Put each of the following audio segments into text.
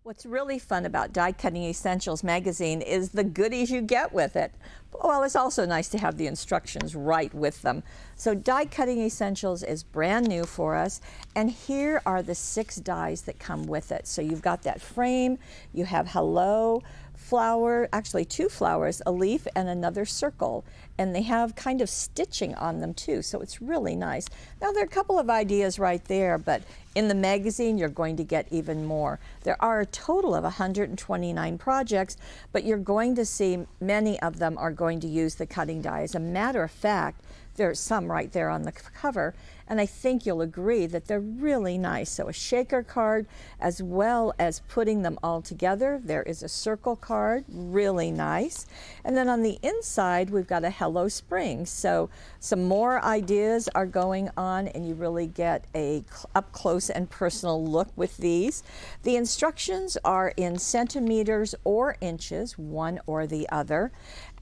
What's really fun about Die Cutting Essentials magazine is the goodies you get with it. Well, it's also nice to have the instructions right with them. So Die Cutting Essentials is brand new for us, and here are the 6 dies that come with it. So you've got that frame, you have hello, flower, actually 2 flowers, a leaf and another circle, and they have kind of stitching on them too, so it's really nice. Now there are a couple of ideas right there, but in the magazine you're going to get even more. There are a total of 129 projects, but you're going to see many of them are going to use the cutting die. As a matter of fact, there's some right there on the cover, and I think you'll agree that they're really nice. So a shaker card, as well as putting them all together. There is a circle card, really nice. And then on the inside, we've got a Hello Spring. So some more ideas are going on, and you really get a up close and personal look with these. The instructions are in centimeters or inches, one or the other.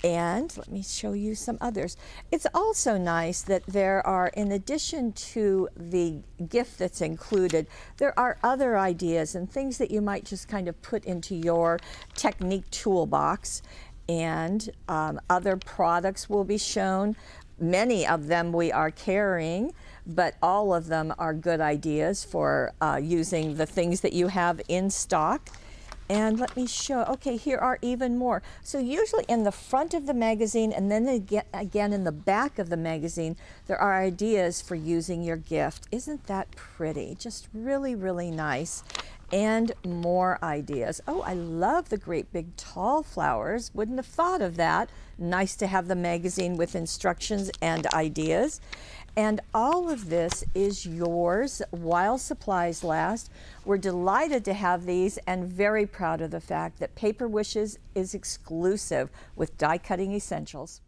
And let me show you some others. It's also nice that there are, in addition to the gift that's included, there are other ideas and things that you might just kind of put into your technique toolbox. And other products will be shown. Many of them we are carrying, but all of them are good ideas for using the things that you have in stock. And let me show, okay, here are even more. So usually in the front of the magazine and then again in the back of the magazine, there are ideas for using your gift. Isn't that pretty? Just really, really nice. And more ideas. Oh, I love the great big tall flowers. Wouldn't have thought of that. Nice to have the magazine with instructions and ideas. And all of this is yours while supplies last. We're delighted to have these and very proud of the fact that Paper Wishes is exclusive with Die Cutting Essentials.